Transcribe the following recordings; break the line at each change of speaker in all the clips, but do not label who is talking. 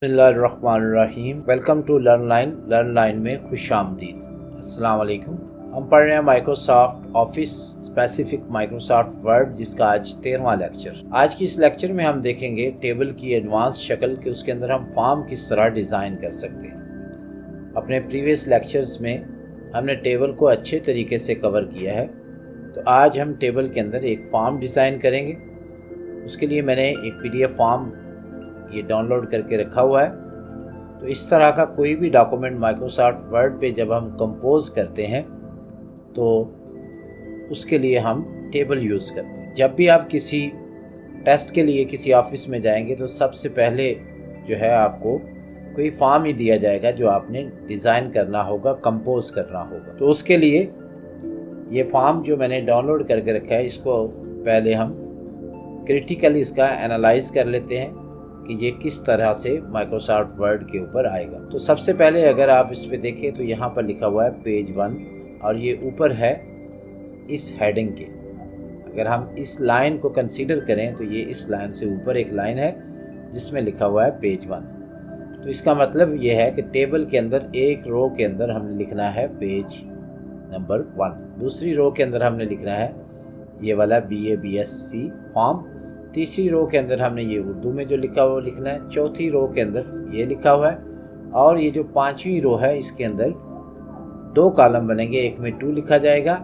बिस्मिल्लाहिर्रहमानिर्रहीम। Welcome to learn line में खुश आमदीद। अस्सलाम वालेकुम। हम पढ़ रहे हैं Microsoft office specific Microsoft word, जिसका आज 13वां लेक्चर। आज की इस लेक्चर में हम देखेंगे टेबल की एडवांस शक्ल कि उसके अंदर हम फॉर्म किस तरह डिज़ाइन कर सकते हैं। अपने प्रीवियस लेक्चर्स में हमने टेबल को अच्छे तरीके से कवर किया है, तो आज हम टेबल के अंदर एक फॉर्म डिज़ाइन करेंगे। उसके लिए मैंने एक PDF फॉर्म ये डाउनलोड करके रखा हुआ है। तो इस तरह का कोई भी डॉक्यूमेंट माइक्रोसॉफ्ट वर्ड पे जब हम कंपोज करते हैं तो उसके लिए हम टेबल यूज़ करते हैं। जब भी आप किसी टेस्ट के लिए किसी ऑफिस में जाएंगे तो सबसे पहले जो है आपको कोई फॉर्म ही दिया जाएगा जो आपने डिज़ाइन करना होगा, कंपोज करना होगा। तो उसके लिए ये फॉर्म जो मैंने डाउनलोड करके रखा है, इसको पहले हम क्रिटिकली इसका एनालाइज कर लेते हैं कि ये किस तरह से माइक्रोसॉफ्ट वर्ड के ऊपर आएगा। तो सबसे पहले अगर आप इस पे देखें तो यहाँ पर लिखा हुआ है पेज 1 और ये ऊपर है इस हेडिंग के। अगर हम इस लाइन को कंसीडर करें तो ये इस लाइन से ऊपर एक लाइन है जिसमें लिखा हुआ है पेज 1। तो इसका मतलब ये है कि टेबल के अंदर एक रो के अंदर हमने लिखना है पेज नंबर 1, दूसरी रो के अंदर हमने लिखना है ये वाला BA-BSc फॉर्म, तीसरी रो के अंदर हमने ये उर्दू में जो लिखा हुआ लिखना है, चौथी रो के अंदर ये लिखा हुआ है, और ये जो पांचवी रो है इसके अंदर 2 कॉलम बनेंगे। एक में टू लिखा जाएगा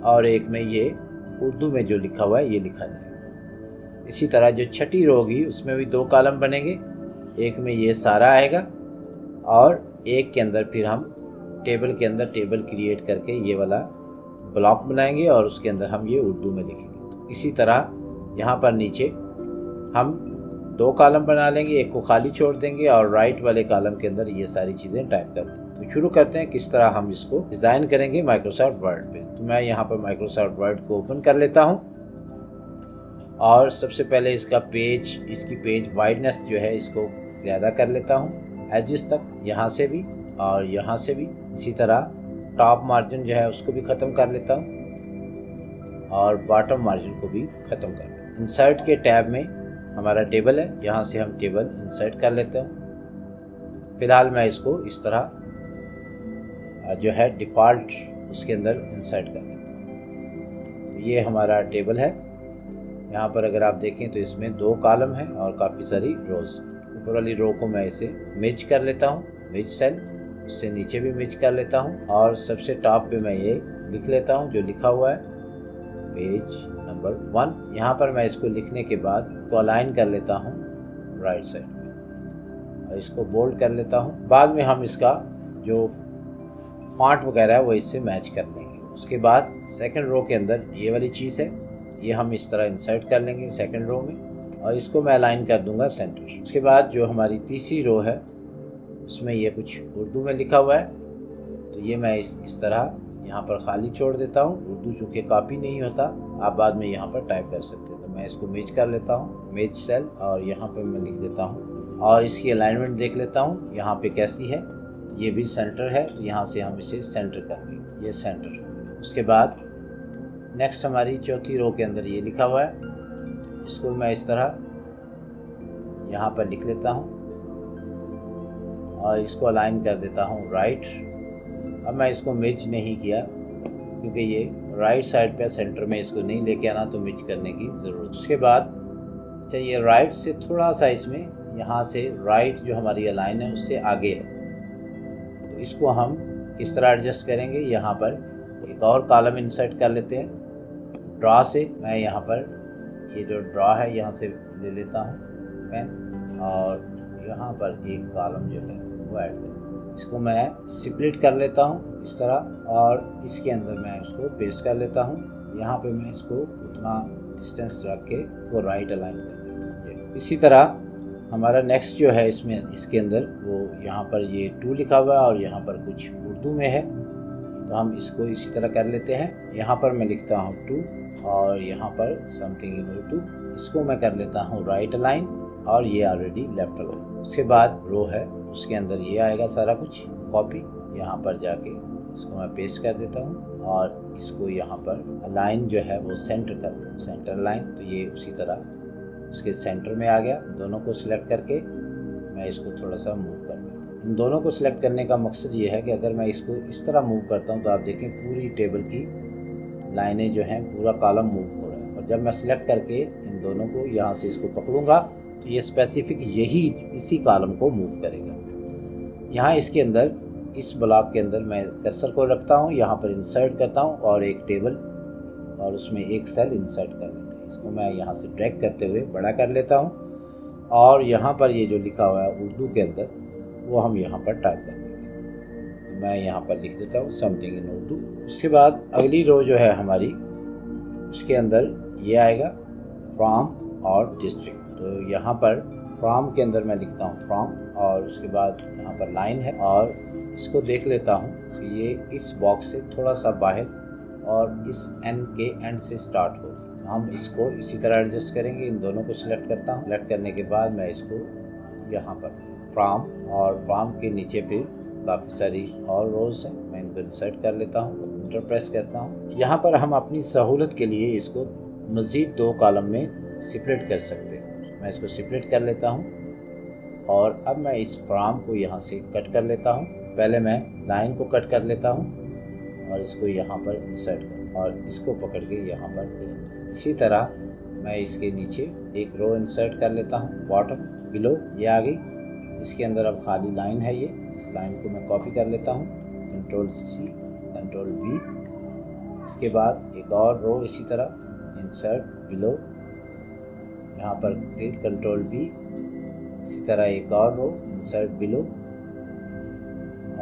और एक में ये उर्दू में जो लिखा हुआ है ये लिखा जाएगा। इसी तरह जो छठी रो होगी उसमें भी 2 कॉलम बनेंगे, एक में ये सारा आएगा और एक के अंदर फिर हम टेबल के अंदर टेबल क्रिएट करके ये वाला ब्लॉक बनाएंगे और उसके अंदर हम ये उर्दू में लिखेंगे। तो इसी तरह यहाँ पर नीचे हम 2 कॉलम बना लेंगे, एक को खाली छोड़ देंगे और राइट वाले कॉलम के अंदर ये सारी चीज़ें टाइप कर देंगे। तो शुरू करते हैं किस तरह हम इसको डिज़ाइन करेंगे माइक्रोसॉफ्ट वर्ड पे। तो मैं यहाँ पर माइक्रोसॉफ्ट वर्ड को ओपन कर लेता हूँ और सबसे पहले इसकी पेज वाइडनेस जो है इसको ज़्यादा कर लेता हूँ, एजिस तक, यहाँ से भी और यहाँ से भी। इसी तरह टॉप मार्जिन जो है उसको भी ख़त्म कर लेता हूँ और बॉटम मार्जिन को भी ख़त्म कर लेता हूँ। इंसर्ट के टैब में हमारा टेबल है, यहाँ से हम टेबल इंसर्ट कर लेते हैं। फिलहाल मैं इसको इस तरह जो है डिफ़ॉल्ट उसके अंदर इंसर्ट कर लेता हूँ। तो ये हमारा टेबल है। यहाँ पर अगर आप देखें तो इसमें 2 कॉलम है और काफ़ी सारी रोज़। ऊपर वाली रो को मैं इसे मिर्च कर लेता हूँ, मिर्च सेल, उससे नीचे भी मिर्च कर लेता हूँ और सबसे टॉप पे मैं ये लिख लेता हूँ जो लिखा हुआ है पेज नंबर 1। यहाँ पर मैं इसको लिखने के बाद इसको अलाइन कर लेता हूँ राइट साइड में और इसको बोल्ड कर लेता हूँ। बाद में हम इसका जो फॉन्ट वगैरह है वो इससे मैच कर लेंगे। उसके बाद सेकंड रो के अंदर ये वाली चीज़ है, ये हम इस तरह इंसर्ट कर लेंगे सेकंड रो में और इसको मैं अलाइन कर दूंगा सेंटर। उसके बाद जो हमारी तीसरी रो है उसमें ये कुछ उर्दू में लिखा हुआ है, तो ये मैं इस तरह यहाँ पर खाली छोड़ देता हूँ। उर्दू चूँकि कॉपी नहीं होता, आप बाद में यहाँ पर टाइप कर सकते हैं। तो मैं इसको मेज कर लेता हूँ, मेज सेल, और यहाँ पर मैं लिख देता हूँ और इसकी अलाइनमेंट देख लेता हूँ यहाँ पे कैसी है। ये भी सेंटर है, तो यहाँ से हम इसे सेंटर करेंगे, ये सेंटर। उसके बाद नेक्स्ट हमारी चौथी रो के अंदर ये लिखा हुआ है, इसको मैं इस तरह यहाँ पर लिख लेता हूँ और इसको अलाइन कर देता हूँ राइट। अब मैं इसको मिर्च नहीं किया क्योंकि ये राइट साइड पे सेंटर में इसको नहीं लेके आना, तो मिर्च करने की ज़रूरत। उसके बाद ये राइट से थोड़ा सा इसमें यहाँ से राइट जो हमारी अलाइन है उससे आगे है, तो इसको हम किस तरह एडजस्ट करेंगे। यहाँ पर एक और कॉलम इंसर्ट कर लेते हैं ड्रा से। मैं यहाँ पर ये जो ड्रा है यहाँ से ले लेता हूँ पेन और यहाँ पर एक कॉलम जो है वो ऐड कर, इसको मैं स्प्लिट कर लेता हूँ इस तरह और इसके अंदर मैं इसको पेस्ट कर लेता हूँ। यहाँ पे मैं इसको उतना डिस्टेंस रख के इसको राइट अलाइन कर देता हूँ। इसी तरह हमारा नेक्स्ट जो है इसमें इसके अंदर वो यहाँ पर ये 2 लिखा हुआ है और यहाँ पर कुछ उर्दू में है, तो हम इसको इसी तरह कर लेते हैं। यहाँ पर मैं लिखता हूँ 2 और यहाँ पर समथिंग इन उर्दू, इसको मैं कर लेता हूँ राइट अलाइन और ये ऑलरेडी लेफ्ट अलाइन। उसके बाद रो है उसके अंदर ये आएगा सारा कुछ कॉपी, यहाँ पर जाके इसको मैं पेस्ट कर देता हूँ और इसको यहाँ पर लाइन जो है वो सेंटर लाइन, तो ये उसी तरह उसके सेंटर में आ गया। दोनों को सिलेक्ट करके मैं इसको थोड़ा सा मूव कर लेता हूँ। इन दोनों को सिलेक्ट करने का मकसद ये है कि अगर मैं इसको इस तरह मूव करता हूँ तो आप देखें पूरी टेबल की लाइनें जो हैं, पूरा कॉलम मूव हो रहा है। और जब मैं सिलेक्ट करके इन दोनों को यहाँ से इसको पकड़ूंगा तो ये स्पेसिफिक इसी कॉलम को मूव करेगा। यहाँ इसके अंदर, इस ब्लॉक के अंदर मैं कर्सर को रखता हूँ, यहाँ पर इंसर्ट करता हूँ और एक टेबल और उसमें एक सेल इंसर्ट कर लेते हैं। इसको मैं यहाँ से ड्रैग करते हुए बड़ा कर लेता हूँ और यहाँ पर ये जो लिखा हुआ है उर्दू के अंदर वो हम यहाँ पर टाइप कर देंगे। तो मैं यहाँ पर लिख देता हूँ समथिंग इन उर्दू। उसके बाद अगली रो जो है हमारी, उसके अंदर ये आएगा फ्रॉम और डिस्ट्रिक्ट। तो यहाँ पर फ्रॉम के अंदर मैं लिखता हूँ फ्रॉम और उसके बाद यहाँ पर लाइन है और इसको देख लेता हूँ कि ये इस बॉक्स से थोड़ा सा बाहर और इस एन के एंड से स्टार्ट हो। हम इसको इसी तरह एडजस्ट करेंगे। इन दोनों को सिलेक्ट करता हूँ। सिलेक्ट करने के बाद मैं इसको यहाँ पर फ्रॉम और फ्रॉम के नीचे फिर काफ़ी सारी और रोज़ हैं, मैं इनको इंसर्ट कर लेता हूँ, इंटर प्रेस करता हूँ। यहाँ पर हम अपनी सहूलत के लिए इसको मज़ीद 2 कॉलम में सेपरेट कर सकते हैं। मैं इसको सेपरेट कर लेता हूँ और अब मैं इस फ्रॉम को यहाँ से कट कर लेता हूँ। पहले मैं लाइन को कट कर लेता हूँ और इसको यहाँ पर इंसर्ट कर और इसको पकड़ के यहाँ पर ले लेता हूँ। इसी तरह मैं इसके नीचे एक रो इंसर्ट कर लेता हूँ, बॉटम बिलो ये आ गई। इसके अंदर अब खाली लाइन है, ये इस लाइन को मैं कॉपी कर लेता हूँ, कंट्रोल सी कंट्रोल वी। इसके बाद एक और रो इसी तरह इंसर्ट बिलो, यहाँ पर फिर कंट्रोल बी। इसी तरह एक और रो इंसर्ट बिलो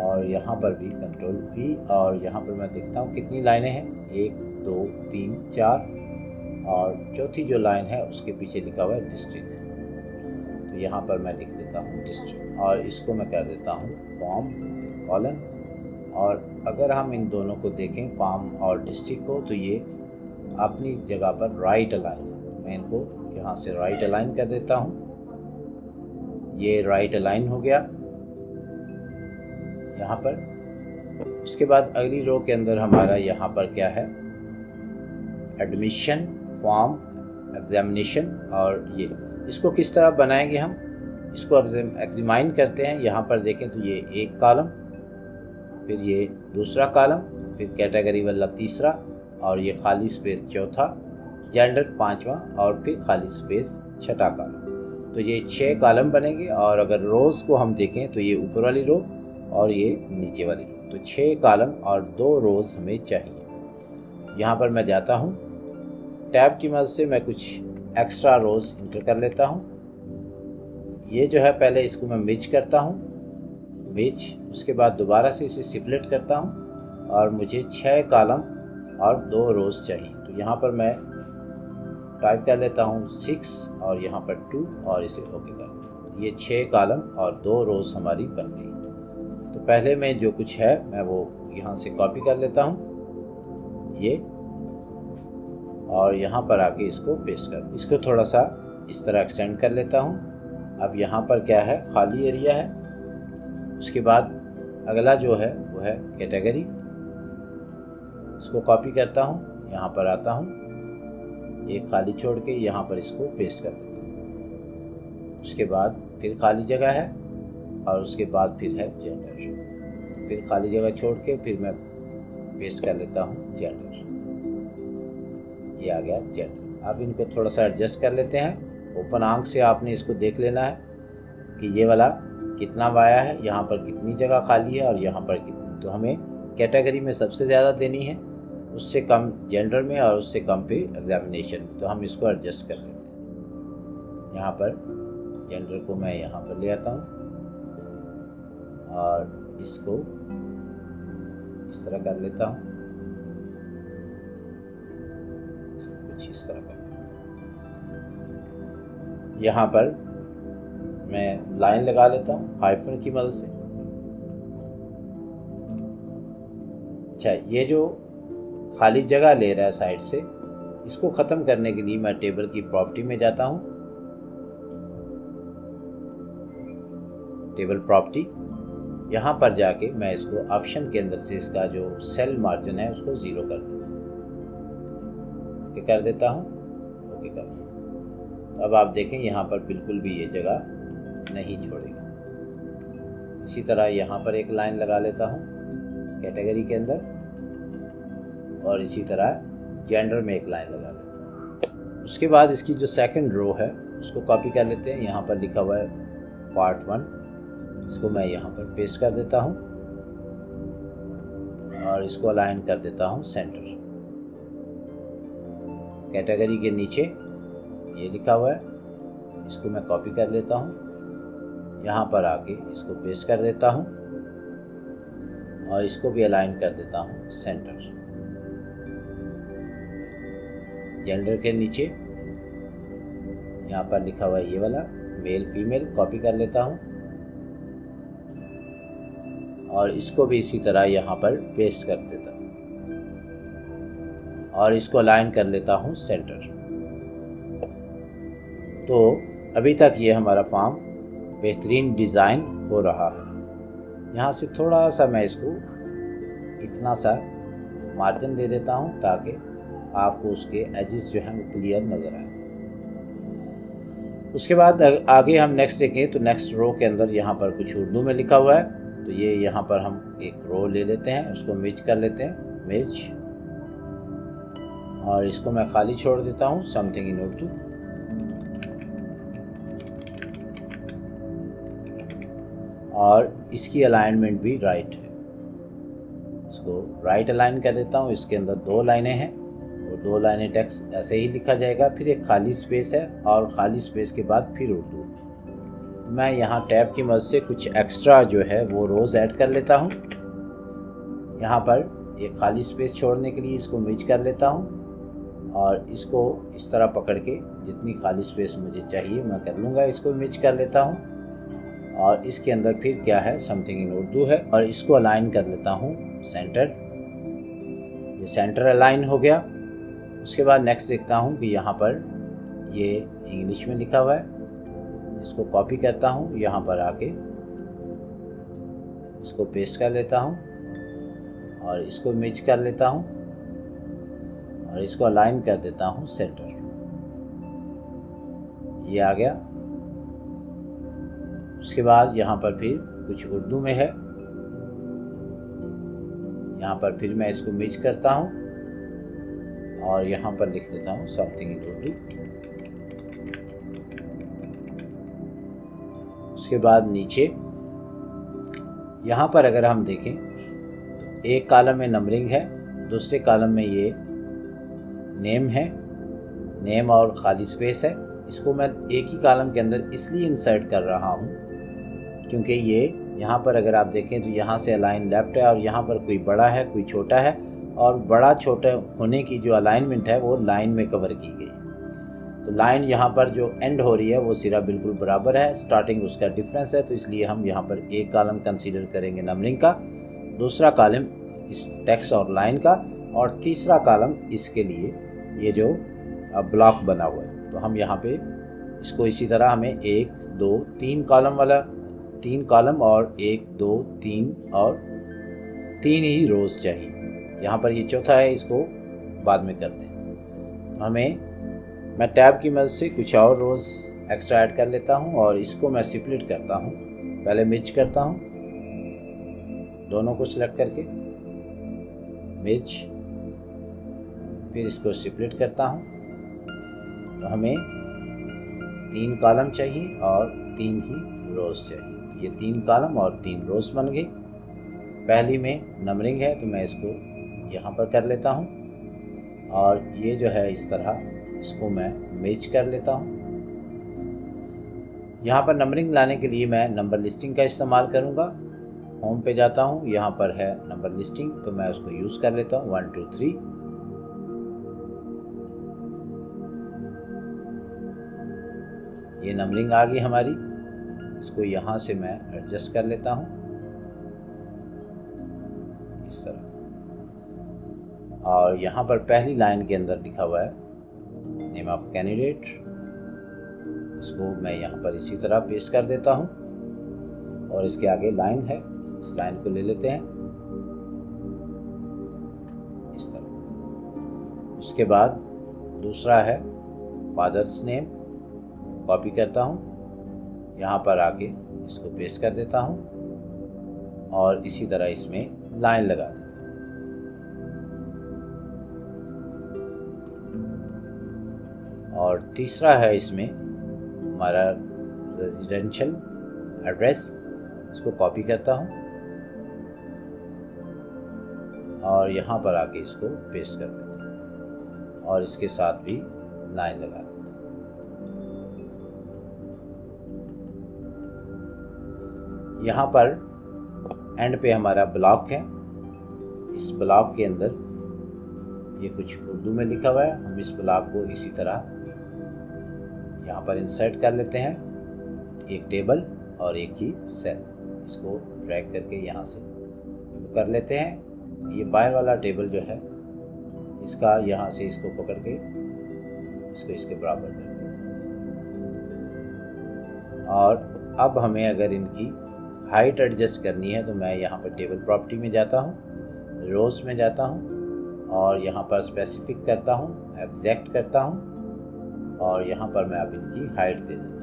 और यहाँ पर भी कंट्रोल बी। और यहाँ पर मैं देखता हूँ कितनी लाइनें हैं, 1 2 3 4 और चौथी जो लाइन है उसके पीछे लिखा हुआ है डिस्ट्रिक्ट। तो यहाँ पर मैं लिख देता हूँ डिस्ट्रिक्ट और इसको मैं कर देता हूँ फॉर्म कॉलन। और अगर हम इन दोनों को देखें फॉर्म और डिस्ट्रिक्ट को, तो ये अपनी जगह पर राइट अलाइन है। मैं इनको यहाँ से राइट अलाइन कर देता हूँ, ये राइट अलाइन हो गया यहाँ पर। उसके बाद अगली रो के अंदर हमारा यहाँ पर क्या है, एडमिशन फॉर्म एग्जामिनेशन। और ये इसको किस तरह बनाएंगे हम, इसको एग्जामाइन करते हैं। यहाँ पर देखें तो ये एक कॉलम, फिर ये दूसरा कॉलम, फिर कैटेगरी वाला तीसरा और ये खाली स्पेस चौथा, जेंडर पांचवा और फिर खाली स्पेस छठा कॉलम। तो ये 6 कॉलम बनेंगे। और अगर रोज़ को हम देखें तो ये ऊपर वाली रो और ये नीचे वाली रो, तो 6 कॉलम और 2 रोज़ हमें चाहिए। यहाँ पर मैं जाता हूँ, टैब की मदद से मैं कुछ एक्स्ट्रा रोज़ इंटर कर लेता हूँ। ये जो है पहले इसको मैं मिर्च करता हूँ, उसके बाद दोबारा से इसे सेपरेट करता हूँ और मुझे 6 कॉलम और 2 रोज़ चाहिए। तो यहाँ पर मैं टाइप कर लेता हूँ 6 और यहाँ पर 2 और इसे ओके कर लेता हूँ। ये 6 कॉलम और 2 रोज़ हमारी बन गई। तो पहले में जो कुछ है मैं वो यहाँ से कॉपी कर लेता हूँ ये, और यहाँ पर आके इसको पेस्ट कर, इसको थोड़ा सा इस तरह एक्सटेंड कर लेता हूँ। अब यहाँ पर क्या है, खाली एरिया है। उसके बाद अगला जो है वो है कैटेगरी, इसको कॉपी करता हूँ, यहाँ पर आता हूँ, एक खाली छोड़ के यहाँ पर इसको पेस्ट कर देता हूँ। उसके बाद फिर खाली जगह है और उसके बाद फिर है जेंडर, फिर खाली जगह छोड़ के फिर मैं पेस्ट कर लेता हूँ जेंडर, ये आ गया जेंडर। अब इनको थोड़ा सा एडजस्ट कर लेते हैं। ओपन आंख से आपने इसको देख लेना है कि ये वाला कितना वाया है, यहाँ पर कितनी जगह खाली है और यहाँ पर कितनी। तो हमें कैटेगरी में सबसे ज़्यादा देनी है, उससे कम जेंडर में और उससे कम पे एग्जामिनेशन। तो हम इसको एडजस्ट कर लेते हैं। यहाँ पर जेंडर को मैं यहाँ पर ले आता हूँ और इसको इस तरह कर लेता हूँ, कुछ इस तरह कर। यहाँ पर मैं लाइन लगा लेता हूँ हाइफन की मदद से। अच्छा, ये जो खाली जगह ले रहा है साइड से, इसको ख़त्म करने के लिए मैं टेबल की प्रॉपर्टी में जाता हूँ, टेबल प्रॉपर्टी। यहाँ पर जाके मैं इसको ऑप्शन के अंदर से इसका जो सेल मार्जिन है उसको 0 कर देता हूँ, ओके कर देता हूँ, ओके कर देता हूँ। अब आप देखें यहाँ पर बिल्कुल भी ये जगह नहीं छोड़ेगा। इसी तरह यहाँ पर एक लाइन लगा लेता हूँ कैटेगरी के अंदर, और इसी तरह जेंडर में एक लाइन लगा लेता हूँ। उसके बाद इसकी जो सेकंड रो है उसको कॉपी कर लेते हैं। यहाँ पर लिखा हुआ है पार्ट 1, इसको मैं यहाँ पर पेस्ट कर देता हूँ और इसको अलाइन कर देता हूँ सेंटर। कैटेगरी के नीचे ये लिखा हुआ है, इसको मैं कॉपी कर लेता हूँ, यहाँ पर आके इसको पेस्ट कर देता हूँ और इसको भी अलाइन कर देता हूँ सेंटर। जेंडर के नीचे यहाँ पर लिखा हुआ है ये वाला मेल फीमेल, कॉपी कर लेता हूँ और इसको भी इसी तरह यहाँ पर पेस्ट कर देता हूँ और इसको अलाइन कर लेता हूँ सेंटर। तो अभी तक ये हमारा फॉर्म बेहतरीन डिज़ाइन हो रहा है। यहाँ से थोड़ा सा मैं इसको इतना सा मार्जिन दे देता हूँ ताकि आपको उसके एजेस जो हैं वो क्लियर नज़र आए। उसके बाद आगे हम नेक्स्ट देखें तो नेक्स्ट रो के अंदर यहाँ पर कुछ उर्दू में लिखा हुआ है, तो ये यहाँ पर हम एक रो ले लेते हैं, उसको मिर्च कर लेते हैं, मिर्च, और इसको मैं खाली छोड़ देता हूँ समथिंग इन उर्दू। और इसकी अलाइनमेंट भी राइट है, इसको राइट अलाइन कर देता हूँ। इसके अंदर 2 लाइनें हैं और 2 लाइनें टेक्स्ट ऐसे ही लिखा जाएगा, फिर एक खाली स्पेस है और खाली स्पेस के बाद फिर उर्दू। मैं यहाँ टैब की मदद से कुछ एक्स्ट्रा जो है वो रोज़ ऐड कर लेता हूँ। यहाँ पर एक खाली स्पेस छोड़ने के लिए इसको मिर्च कर लेता हूँ और इसको इस तरह पकड़ के जितनी खाली स्पेस मुझे चाहिए मैं कर लूँगा, इसको मिर्च कर लेता हूँ और इसके अंदर फिर क्या है समथिंग इन उर्दू है और इसको अलाइन कर लेता हूँ सेंटर। ये सेंटर अलाइन हो गया। उसके बाद नेक्स्ट देखता हूँ कि यहाँ पर ये इंग्लिश में लिखा हुआ है, इसको कॉपी करता हूँ, यहाँ पर आके इसको पेस्ट कर लेता हूँ और इसको मिर्च कर लेता हूँ और इसको अलाइन कर देता हूँ सेंटर। ये आ गया। उसके बाद यहाँ पर फिर कुछ उर्दू में है, यहाँ पर फिर मैं इसको मिर्च करता हूँ और यहाँ पर लिख देता हूँ समथिंग इन उर्दू। उसके बाद नीचे यहाँ पर अगर हम देखें तो एक कॉलम में नंबरिंग है, दूसरे कॉलम में ये नेम है, नेम और खाली स्पेस है। इसको मैं एक ही कॉलम के अंदर इसलिए इंसर्ट कर रहा हूँ क्योंकि ये यहाँ पर अगर आप देखें तो यहाँ से अलाइन लेफ्ट है और यहाँ पर कोई बड़ा है कोई छोटा है, और बड़ा छोटा होने की जो अलाइनमेंट है वो लाइन में कवर की गई। तो लाइन यहाँ पर जो एंड हो रही है वो सिरा बिल्कुल बराबर है, स्टार्टिंग उसका डिफरेंस है, तो इसलिए हम यहाँ पर एक कॉलम कंसीडर करेंगे नंबरिंग का, दूसरा कॉलम इस टेक्स्ट और लाइन का, और तीसरा कॉलम इसके लिए ये जो ब्लॉक बना हुआ है। तो हम यहाँ पे इसको इसी तरह हमें 1 2 3 कॉलम वाला 3 कॉलम और 1 2 3 और 3 ही रोज़ चाहिए। यहाँ पर ये चौथा है, इसको बाद में करते हैं। तो मैं टैब की मदद से कुछ और रोज़ एक्स्ट्रा ऐड कर लेता हूँ और इसको मैं स्प्लिट करता हूँ। पहले मिर्च करता हूँ, दोनों को सिलेक्ट करके मिर्च, फिर इसको स्प्लिट करता हूँ। तो हमें 3 कॉलम चाहिए और 3 ही रोज़ चाहिए। ये 3 कॉलम और 3 रोज़ बन गए। पहली में नंबरिंग है तो मैं इसको यहाँ पर कर लेता हूँ और ये जो है इस तरह इसको मैं मैच कर लेता हूँ। यहाँ पर नंबरिंग लाने के लिए मैं नंबर लिस्टिंग का इस्तेमाल करूँगा। होम पे जाता हूँ, यहाँ पर है नंबर लिस्टिंग, तो मैं उसको यूज़ कर लेता हूँ 1 2 3। ये नंबरिंग आ गई हमारी। इसको यहाँ से मैं एडजस्ट कर लेता हूँ इस तरह, और यहाँ पर पहली लाइन के अंदर लिखा हुआ है नेम ऑफ कैंडिडेट, इसको मैं यहाँ पर इसी तरह पेस्ट कर देता हूँ और इसके आगे लाइन है, इस लाइन को ले लेते हैं इस तरह। उसके बाद दूसरा है फादर्स नेम, कॉपी करता हूँ, यहाँ पर आके इसको पेस्ट कर देता हूँ और इसी तरह इसमें लाइन लगा देता हूँ। और तीसरा है इसमें हमारा रेजिडेंशियल एड्रेस, इसको कॉपी करता हूँ और यहाँ पर आके इसको पेस्ट कर देता हूँ और इसके साथ भी लाइन लगा देता हूँ। यहाँ पर एंड पे हमारा ब्लॉक है। इस ब्लॉक के अंदर ये कुछ उर्दू में लिखा हुआ है, हम इस ब्लॉक को इसी तरह यहाँ पर इंसर्ट कर लेते हैं, एक टेबल और एक ही सेल। इसको ड्रैग करके यहाँ से कर लेते हैं। ये बाएं वाला टेबल जो है इसका यहाँ से इसको पकड़ के इसको इसके बराबर कर देते हैं। और अब हमें अगर इनकी हाइट एडजस्ट करनी है तो मैं यहाँ पर टेबल प्रॉपर्टी में जाता हूँ, रोज में जाता हूँ और यहाँ पर स्पेसिफिक करता हूँ, एग्जैक्ट करता हूँ और यहाँ पर मैं अब इनकी हाइट दे देता हूँ।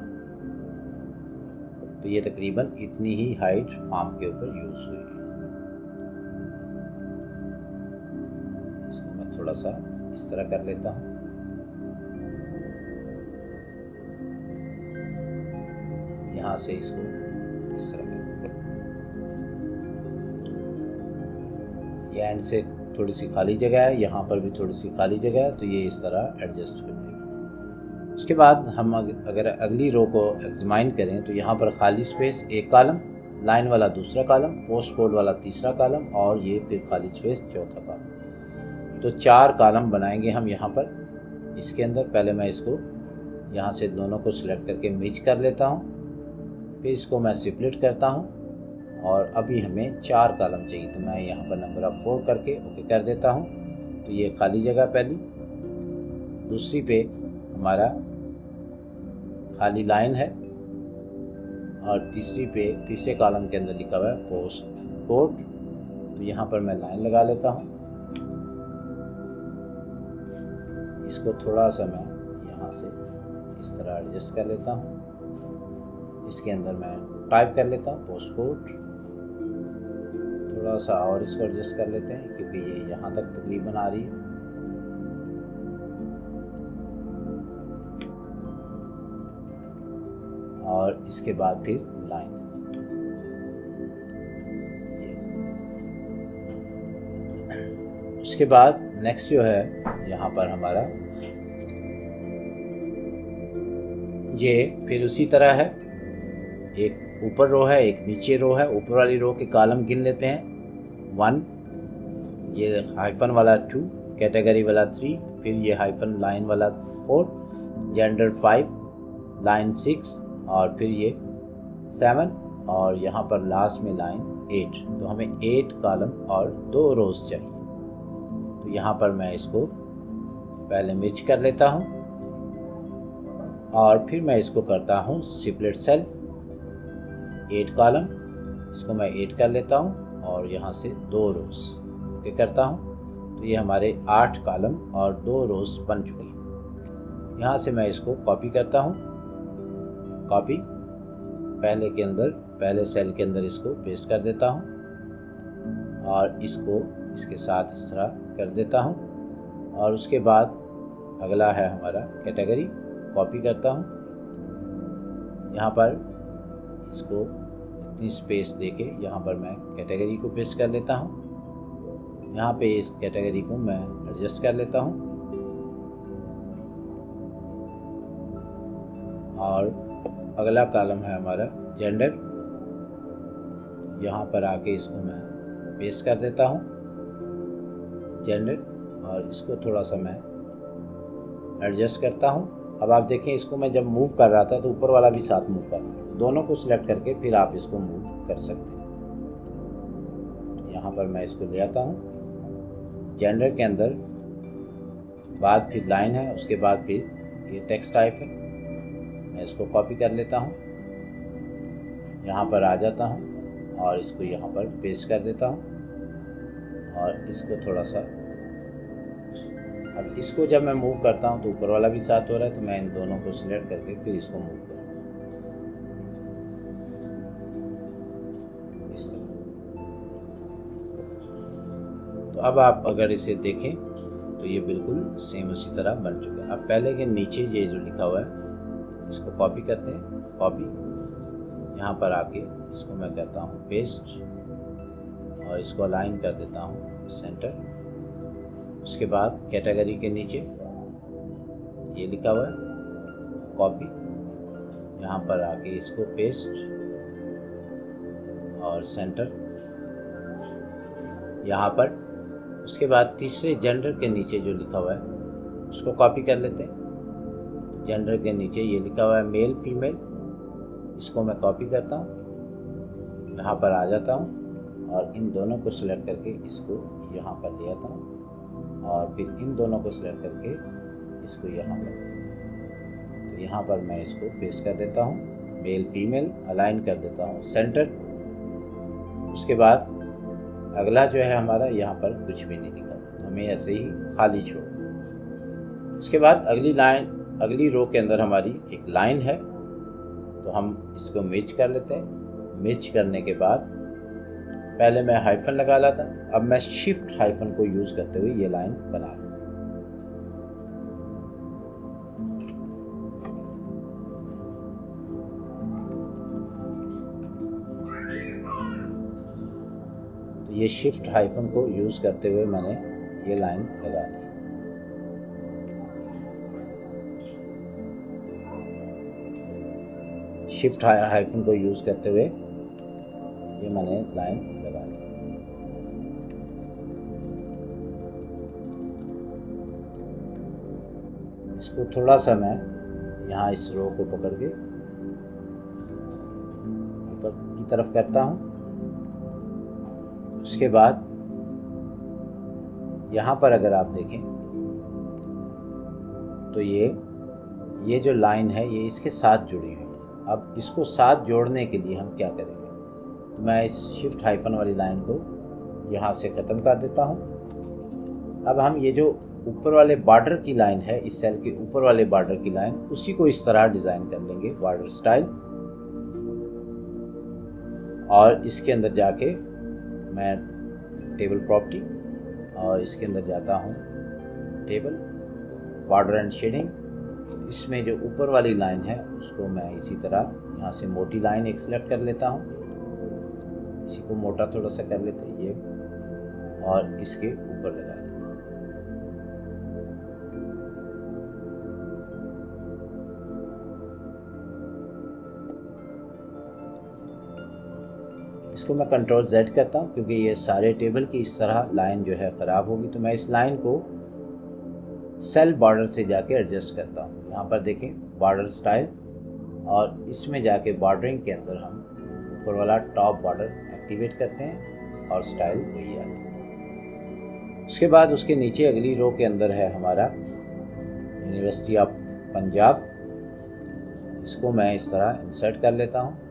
तो ये तकरीबन इतनी ही हाइट फॉर्म के ऊपर यूज़ हुई है। इसको मैं थोड़ा सा इस तरह कर लेता हूँ। यहाँ से इसको इस तरह कर देता हूँ। ये एंड से थोड़ी सी खाली जगह है, यहाँ पर भी थोड़ी सी खाली जगह है, तो ये इस तरह एडजस्ट हो जाएगा। उसके बाद हम अगर अगली रो को एग्जामाइन करें तो यहाँ पर खाली स्पेस एक कॉलम, लाइन वाला दूसरा कॉलम, पोस्ट कोड वाला तीसरा कॉलम और ये फिर खाली स्पेस चौथा कॉलम। तो 4 कॉलम बनाएंगे हम यहाँ पर। इसके अंदर पहले मैं इसको यहाँ से दोनों को सिलेक्ट करके मिच कर लेता हूँ, फिर इसको मैं स्प्लिट करता हूँ और अभी हमें 4 कॉलम चाहिए, तो मैं यहाँ पर नंबर ऑफ 4 करके ओके कर देता हूँ। तो ये खाली जगह पहली, दूसरी पे हमारा खाली लाइन है और तीसरी पे तीसरे कॉलम के अंदर लिखा हुआ है पोस्ट कोड। तो यहाँ पर मैं लाइन लगा लेता हूँ। इसको थोड़ा सा मैं यहाँ से इस तरह एडजस्ट कर लेता हूँ। इसके अंदर मैं टाइप कर लेता हूँ पोस्ट कोड, थोड़ा सा और इसको एडजस्ट कर लेते हैं क्योंकि ये यहाँ तक तकरीबन आ रही है। और इसके बाद फिर लाइन। उसके बाद नेक्स्ट जो है यहाँ पर हमारा ये फिर उसी तरह है, एक ऊपर रो है एक नीचे रो है। ऊपर वाली रो के कॉलम गिन लेते हैं 1, ये हाइफन वाला 2, कैटेगरी वाला 3, फिर ये हाइफन लाइन वाला 4, जेंडर 5, लाइन 6 और फिर ये 7 और यहाँ पर लास्ट में लाइन 8। तो हमें 8 कॉलम और 2 रोज चाहिए। तो यहाँ पर मैं इसको पहले मिर्च कर लेता हूँ और फिर मैं इसको करता हूँ स्प्लिट सेल, 8 कॉलम, इसको मैं 8 कर लेता हूँ और यहाँ से 2 रोज ओके करता हूँ। तो ये हमारे 8 कॉलम और 2 रोज बन चुकी हैं। यहाँ से मैं इसको कॉपी करता हूँ, कॉपी पहले सेल के अंदर इसको पेस्ट कर देता हूँ और इसको इसके साथ इस तरह कर देता हूँ। और उसके बाद अगला है हमारा कैटेगरी, कॉपी करता हूँ, यहाँ पर इसको इतनी स्पेस देके यहाँ पर मैं कैटेगरी को पेस्ट कर लेता हूँ। यहाँ पे इस कैटेगरी को मैं एडजस्ट कर लेता हूँ और अगला कॉलम है हमारा जेंडर, यहाँ पर आके इसको मैं पेस्ट कर देता हूँ जेंडर और इसको थोड़ा सा मैं एडजस्ट करता हूँ। अब आप देखें इसको मैं जब मूव कर रहा था तो ऊपर वाला भी साथ मूव कर रहा था, दोनों को सिलेक्ट करके फिर आप इसको मूव कर सकते हैं। यहाँ पर मैं इसको ले आता हूँ, जेंडर के अंदर बाद फिर लाइन है, उसके बाद फिर ये टेक्स्ट टाइप है, मैं इसको कॉपी कर लेता हूँ, यहाँ पर आ जाता हूँ और इसको यहाँ पर पेस्ट कर देता हूँ और इसको थोड़ा सा, अब इसको जब मैं मूव करता हूँ तो ऊपर वाला भी साथ हो रहा है, तो मैं इन दोनों को सिलेक्ट करके फिर इसको मूव करूँगा इस तरह। तो अब आप अगर इसे देखें तो ये बिल्कुल सेम उसी तरह बन चुका है। अब पहले के नीचे ये जो लिखा हुआ है इसको कॉपी करते हैं, कॉपी, यहाँ पर आके इसको मैं कहता हूँ पेस्ट और इसको अलाइन कर देता हूँ सेंटर। उसके बाद कैटेगरी के नीचे ये लिखा हुआ है कॉपी, यहाँ पर आके इसको पेस्ट और सेंटर यहाँ पर। उसके बाद तीसरे जेंडर के नीचे जो लिखा हुआ है उसको कॉपी कर लेते हैं। जेंडर के नीचे ये लिखा हुआ है मेल फीमेल, इसको मैं कॉपी करता हूँ, यहाँ पर आ जाता हूँ और इन दोनों को सिलेक्ट करके इसको यहाँ पर ले आता हूँ और फिर इन दोनों को सिलेक्ट करके इसको यहाँ पर, तो यहाँ पर मैं इसको पेस्ट कर देता हूँ, मेल फीमेल अलाइन कर देता हूँ सेंटर। उसके बाद अगला जो है हमारा यहाँ पर कुछ भी नहीं दिखा, तो हमें ऐसे ही खाली छोड़। उसके बाद अगली लाइन, अगली रो के अंदर हमारी एक लाइन है, तो हम इसको मिर्च कर लेते हैं। मिर्च करने के बाद पहले मैं हाइफन लगा रहा था, अब मैं शिफ्ट हाइफन को यूज़ करते हुए ये लाइन बना रहा हूँ। ये शिफ्ट हाइफन को यूज़ करते हुए मैंने ये लाइन लगा ली। शिफ्ट हाइफन को यूज़ करते हुए ये मैंने लाइन लगा ली। इसको थोड़ा सा मैं यहाँ इस रो को पकड़ के ऊपर की तरफ करता हूँ। उसके बाद यहाँ पर अगर आप देखें तो ये जो लाइन है ये इसके साथ जुड़ी हुई है। अब इसको साथ जोड़ने के लिए हम क्या करेंगे, तो मैं इस शिफ्ट हाइफन वाली लाइन को यहाँ से ख़त्म कर देता हूँ। अब हम ये जो ऊपर वाले बॉर्डर की लाइन है, इस सेल के ऊपर वाले बॉर्डर की लाइन, उसी को इस तरह डिज़ाइन कर लेंगे बॉर्डर स्टाइल। और इसके अंदर जाके मैं टेबल प्रॉपर्टी और इसके अंदर जाता हूँ टेबल बॉर्डर एंड शेडिंग। इसमें जो ऊपर वाली लाइन है उसको मैं इसी तरह यहाँ से मोटी लाइन एक सिलेक्ट कर लेता हूँ, इसी को मोटा थोड़ा सा कर लेते हैं ये, और इसके ऊपर लगा देते हैं। इसको मैं कंट्रोल Z करता हूँ क्योंकि ये सारे टेबल की इस तरह लाइन जो है ख़राब होगी, तो मैं इस लाइन को सेल बॉर्डर से जाके एडजस्ट करता हूँ। यहाँ पर देखें बॉर्डर स्टाइल, और इसमें जाके बॉर्डरिंग के अंदर हम ऊपर वाला टॉप बॉर्डर एक्टिवेट करते हैं और स्टाइल वही आता है। उसके बाद उसके नीचे अगली रो के अंदर है हमारा यूनिवर्सिटी ऑफ पंजाब। इसको मैं इस तरह इंसर्ट कर लेता हूँ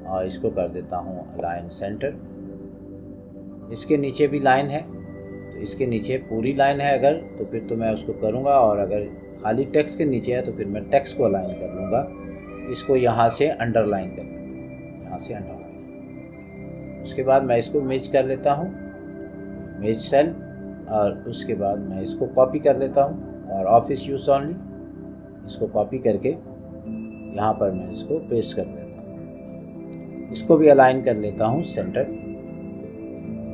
और इसको कर देता हूँ अलाइन सेंटर। इसके नीचे भी लाइन है, तो इसके नीचे पूरी लाइन है अगर, तो फिर तो मैं उसको करूँगा, और अगर खाली टेक्स्ट के नीचे है तो फिर मैं टेक्स्ट को अलाइन कर लूँगा। इसको यहाँ से अंडरलाइन कर लेते हैं, यहाँ से अंडरलाइन। उसके बाद मैं इसको मेज कर लेता हूँ, मेज सेल, और उसके बाद मैं इसको कॉपी कर लेता हूँ और ऑफिस यूज ओनली इसको कॉपी करके यहाँ पर मैं इसको पेस्ट कर देता हूँ। इसको भी अलाइन कर लेता हूँ सेंटर,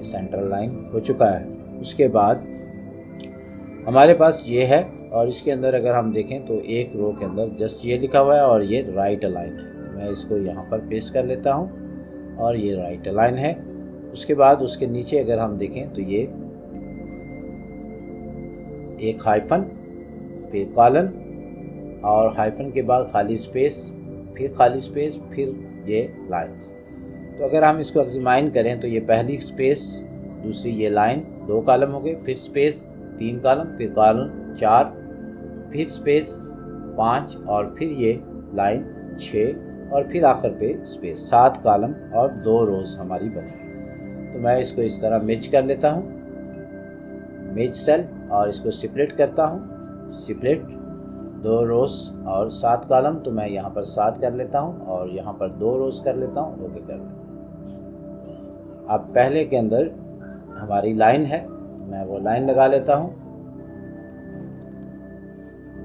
सेंटर लाइन हो चुका है। उसके बाद हमारे पास ये है, और इसके अंदर अगर हम देखें तो एक रो के अंदर जस्ट ये लिखा हुआ है और ये राइट अलाइन है। मैं इसको यहाँ पर पेस्ट कर लेता हूँ और ये राइट अलाइन है। उसके बाद उसके नीचे अगर हम देखें तो ये एक हाइफन, फिर कॉलन, और हाइफन के बाद खाली स्पेस, फिर खाली स्पेस, फिर ये लाइन्स। तो अगर हम इसको एग्जामाइन करें तो ये पहली स्पेस, दूसरी ये लाइन, 2 कॉलम हो गए, फिर स्पेस 3 कॉलम, फिर कॉलम 4, फिर स्पेस 5, और फिर ये लाइन 6, और फिर आखिर पे स्पेस, 7 कॉलम और 2 रोज़ हमारी बनी। तो मैं इसको इस तरह मेज कर लेता हूँ, मेज सेल, और इसको सेपरेट करता हूँ, सेपरेट 2 रोज़ और 7 कॉलम, तो मैं यहाँ पर 7 कर लेता हूँ और यहाँ पर 2 रोज़ कर लेता हूँ, ओके कर लेता हूँ। अब पहले के अंदर हमारी लाइन है, मैं वो लाइन लगा लेता हूँ।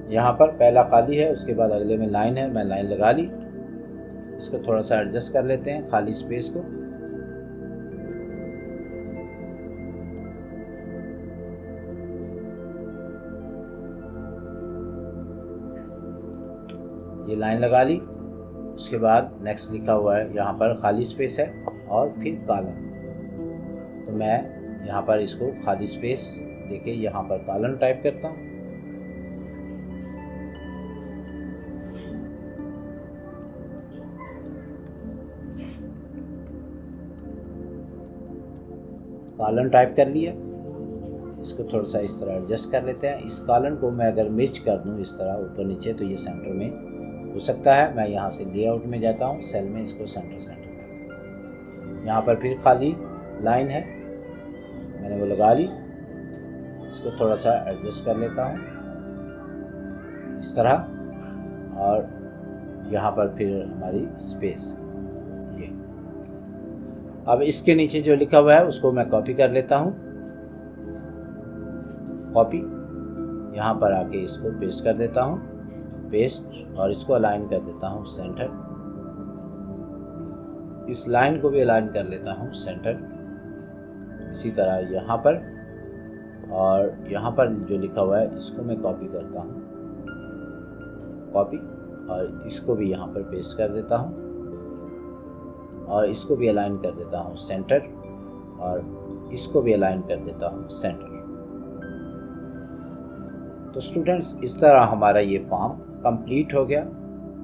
यहाँ पर पहला खाली है, उसके बाद अगले में लाइन है, मैं लाइन लगा ली। इसको थोड़ा सा एडजस्ट कर लेते हैं खाली स्पेस को। ये लाइन लगा ली। उसके बाद नेक्स्ट लिखा हुआ है, यहाँ पर खाली स्पेस है और फिर कॉलन। तो मैं यहाँ पर इसको खाली स्पेस देके यहाँ पर कॉलन टाइप करता हूँ। कॉलन टाइप कर लिया। इसको थोड़ा सा इस तरह एडजस्ट कर लेते हैं। इस कॉलन को मैं अगर मिर्च कर दूं इस तरह ऊपर नीचे तो ये सेंटर में हो सकता है। मैं यहाँ से लेआउट में जाता हूँ, सेल में इसको सेंटर कर। यहाँ पर फिर खाली लाइन है, मैंने वो लगा ली। इसको थोड़ा सा एडजस्ट कर लेता हूँ इस तरह। और यहाँ पर फिर हमारी स्पेस ये। अब इसके नीचे जो लिखा हुआ है उसको मैं कॉपी कर लेता हूँ। कॉपी, यहाँ पर आके इसको पेस्ट कर देता हूँ, पेस्ट, और इसको अलाइन कर देता हूँ सेंटर। इस लाइन को भी अलाइन कर लेता हूँ सेंटर। इसी तरह यहाँ पर, और यहाँ पर जो लिखा हुआ है इसको मैं कॉपी करता हूँ, कॉपी, और इसको भी यहाँ पर पेस्ट कर देता हूँ और इसको भी अलाइन कर देता हूँ सेंटर, और इसको भी अलाइन कर देता हूँ सेंटर। तो स्टूडेंट्स, इस तरह हमारा ये फॉर्म कंप्लीट हो गया।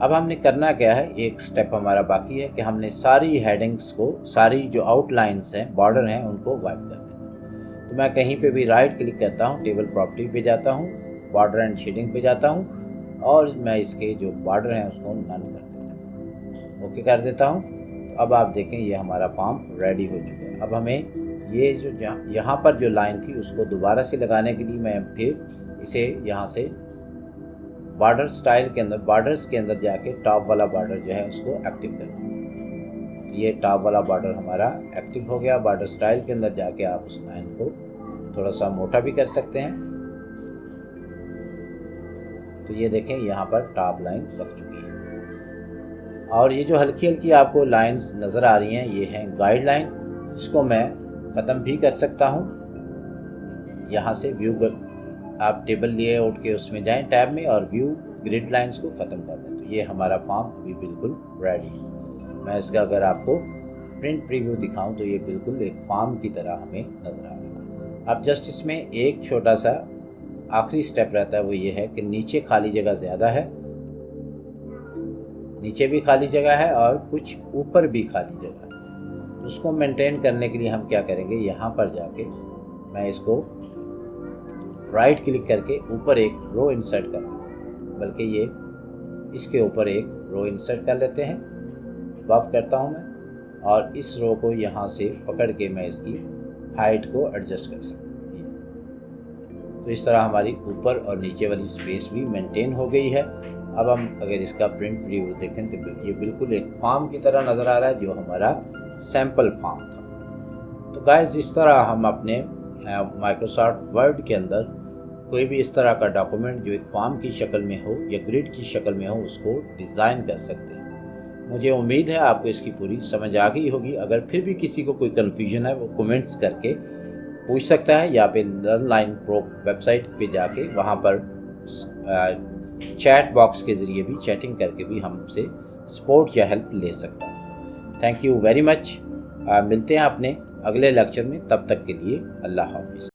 अब हमने करना क्या है, एक स्टेप हमारा बाकी है कि हमने सारी हेडिंग्स को, सारी जो आउटलाइंस हैं, बॉर्डर हैं, उनको वाइप कर देना। तो मैं कहीं पे भी राइट क्लिक करता हूँ, टेबल प्रॉपर्टी पे जाता हूँ, बॉर्डर एंड शेडिंग पे जाता हूँ और मैं इसके जो बॉर्डर हैं उसको नन कर देता हूँ, ओके कर देता हूँ। तो अब आप देखें ये हमारा फॉर्म रेडी हो चुका है। अब हमें ये जो यहाँ पर जो लाइन थी उसको दोबारा से लगाने के लिए मैं फिर इसे यहाँ से बॉर्डर स्टाइल के अंदर, बॉर्डर्स के अंदर जाके टॉप वाला बॉर्डर जो है उसको एक्टिव कर दें। ये टॉप वाला बॉर्डर हमारा एक्टिव हो गया। बॉर्डर स्टाइल के अंदर जाके आप उस लाइन को थोड़ा सा मोटा भी कर सकते हैं। तो ये देखें यहाँ पर टॉप लाइन लग चुकी है। और ये जो हल्की हल्की आपको लाइंस नज़र आ रही हैं, ये हैं गाइडलाइन। इसको मैं ख़त्म भी कर सकता हूँ। यहाँ से व्यू आप टेबल लेआउट के उसमें जाएं टैब में और व्यू ग्रिड लाइंस को ख़त्म कर दें। तो ये हमारा फॉर्म अभी बिल्कुल रेडी है। मैं इसका अगर आपको प्रिंट प्रीव्यू दिखाऊं तो ये बिल्कुल एक फॉर्म की तरह हमें नज़र आ रहा है। अब जस्ट इसमें एक छोटा सा आखिरी स्टेप रहता है, वो ये है कि नीचे खाली जगह ज़्यादा है, नीचे भी खाली जगह है और कुछ ऊपर भी खाली जगह है। उसको मेंटेन करने के लिए हम क्या करेंगे, यहाँ पर जाके मैं इसको राइट क्लिक करके ऊपर एक रो इंसर्ट कर देते हैं, बल्कि ये इसके ऊपर एक रो इंसर्ट कर लेते हैं। बफ करता हूँ मैं और इस रो को यहाँ से पकड़ के मैं इसकी हाइट को एडजस्ट कर सकता हूँ। तो इस तरह हमारी ऊपर और नीचे वाली स्पेस भी मेंटेन हो गई है। अब हम अगर इसका प्रिंट प्रीव्यू देखें तो ये बिल्कुल एक फॉर्म की तरह नज़र आ रहा है, जो हमारा सैम्पल फॉर्म था। तो गाइस, इस तरह हम अपने माइक्रोसॉफ्ट वर्ड के अंदर कोई भी इस तरह का डॉक्यूमेंट जो एक फॉर्म की शक्ल में हो या ग्रिड की शक्ल में हो उसको डिज़ाइन कर सकते हैं। मुझे उम्मीद है आपको इसकी पूरी समझ आ गई होगी। अगर फिर भी किसी को कोई कन्फ्यूजन है वो कमेंट्स करके पूछ सकता है, या फिर लर्नलाइन प्रो वेबसाइट पे जाके वहाँ पर चैट बॉक्स के ज़रिए भी चैटिंग करके भी हमसे सपोर्ट या हेल्प ले सकता है। Thank you very much. मिलते हैं अपने अगले लेक्चर में, तब तक के लिए अल्लाह हाफ़िज़।